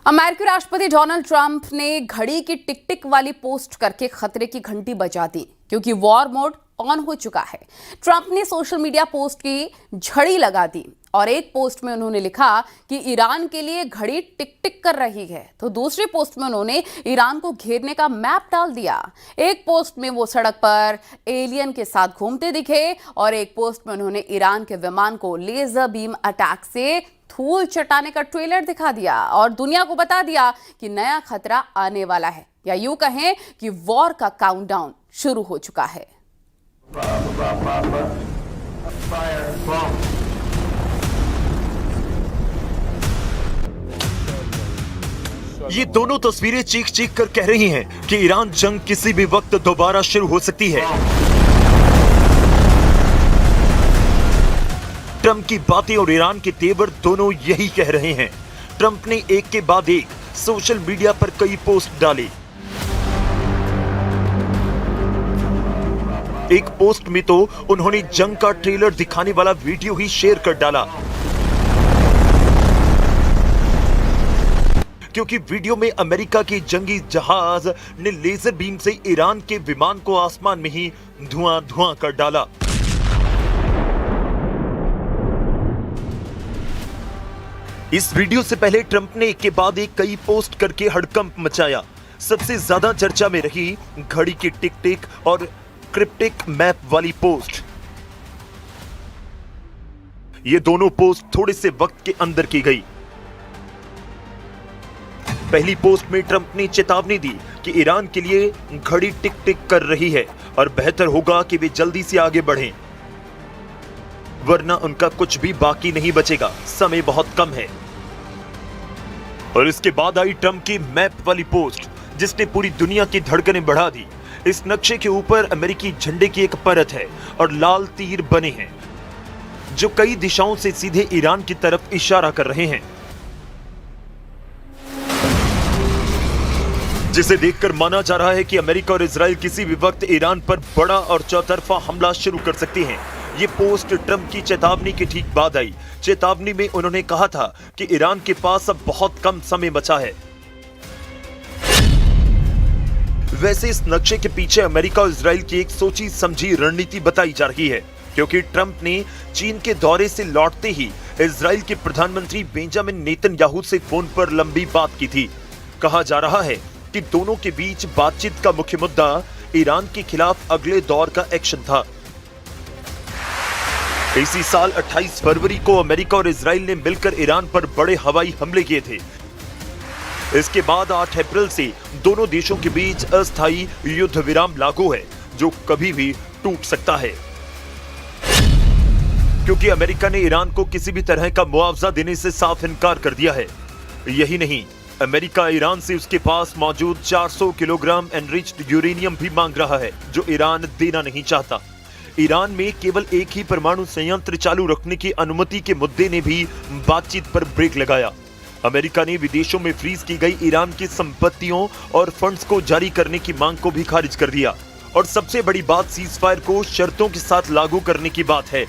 अमेरिकी राष्ट्रपति Donald Trump ने घड़ी की टिक टिक वाली पोस्ट करके खतरे की घंटी बजा दी क्योंकि वॉर मोड ऑन हो चुका है। ट्रंप ने सोशल मीडिया पोस्ट की झड़ी लगा दी और एक पोस्ट में उन्होंने लिखा कि ईरान के लिए घड़ी टिक टिक कर रही है, तो दूसरी पोस्ट में उन्होंने ईरान को घेरने का मैप डाल दिया। एक पोस्ट में वो सड़क पर एलियन के साथ घूमते दिखे और एक पोस्ट में उन्होंने ईरान के विमान को लेजर बीम अटैक से धूल चटाने का ट्रेलर दिखा दिया और दुनिया को बता दिया कि नया खतरा आने वाला है, या यूं कहें कि वॉर का काउंटडाउन शुरू हो चुका है। ये दोनों तस्वीरें चीख चीख कर कह रही हैं कि ईरान जंग किसी भी वक्त दोबारा शुरू हो सकती है। ट्रंप की बातें और ईरान के तेवर दोनों यही कह रहे हैं। ट्रंप ने एक के बाद एक सोशल मीडिया पर कई पोस्ट डाली। एक पोस्ट में तो उन्होंने जंग का ट्रेलर दिखाने वाला वीडियो ही शेयर कर डाला, क्योंकि वीडियो में अमेरिका के जंगी जहाज ने लेजर बीम से ईरान के विमान को आसमान में ही धुआं धुआं कर डाला। इस वीडियो से पहले ट्रंप ने एक के बाद एक कई पोस्ट करके हड़कंप मचाया। सबसे ज्यादा चर्चा में रही घड़ी की टिक टिक और क्रिप्टिक मैप वाली पोस्ट। ये दोनों पोस्ट थोड़े से वक्त के अंदर की गई। पहली पोस्ट में ट्रंप ने चेतावनी दी कि ईरान के लिए घड़ी टिक टिक कर रही है और बेहतर होगा कि वे जल्दी से आगे बढ़ें, वरना उनका कुछ भी बाकी नहीं बचेगा, समय बहुत कम है। और इसके बाद आई ट्रंप की मैप वाली पोस्ट, जिसने पूरी दुनिया की धड़कनें बढ़ा दी। इस नक्शे के ऊपर अमेरिकी झंडे की एक परत है और लाल तीर बने हैं जो कई दिशाओं से सीधे ईरान की तरफ इशारा कर रहे हैं, जिसे देखकर माना जा रहा है कि अमेरिका और इजराइल किसी भी वक्त ईरान पर बड़ा और चौतरफा हमला शुरू कर सकती हैं। ये पोस्ट ट्रंप की चेतावनी के ठीक बाद आई। चेतावनी में उन्होंने कहा था कि ईरान के पास अब बहुत कम समय बचा है। वैसे इस नक्शे के पीछे अमेरिका और इजराइल की एक सोची समझी रणनीति बताई जा रही है, क्योंकि ट्रंप ने चीन के दौरे से लौटते ही इजराइल के प्रधानमंत्री बेंजामिन नेतन्याहू से फोन पर लंबी बात की थी। कहा जा रहा है कि दोनों के बीच बातचीत का मुख्य मुद्दा ईरान के खिलाफ अगले दौर का एक्शन था। इसी साल 28 फरवरी को अमेरिका और इजराइल ने मिलकर ईरान पर बड़े हवाई हमले किए थे। इसके बाद 8 अप्रैल से दोनों देशों के बीच अस्थायी युद्ध विराम लागू है, जो कभी भी टूट सकता है, क्योंकि अमेरिका ने ईरान को किसी भी तरह का मुआवजा देने से साफ इनकार कर दिया है। यही नहीं, अमेरिका ईरान से उसके पास मौजूद 400 किलोग्राम एनरिच्ड यूरेनियम भी मांग रहा है, जो ईरान देना नहीं चाहता। ईरान में केवल एक ही परमाणु संयंत्र चालू रखने की अनुमति के मुद्दे ने भी बातचीत पर ब्रेक लगाया। अमेरिका ने विदेशों में फ्रीज की गई ईरान की संपत्तियों और फंड्स को जारी करने की मांग को भी खारिज कर दिया। और सबसे बड़ी बात सीजफायर को शर्तों के साथ लागू करने की बात है,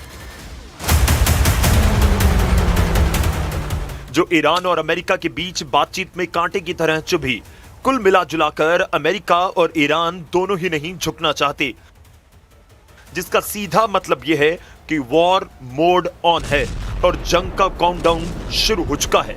जो ईरान और अमेरिका के बीच बातचीत में कांटे की तरह चुभी। कुल मिला जुलाकर अमेरिका और ईरान दोनों ही नहीं झुकना चाहते, जिसका सीधा मतलब यह है कि वॉर मोड ऑन है और जंग का काउंटडाउन शुरू हो चुका है।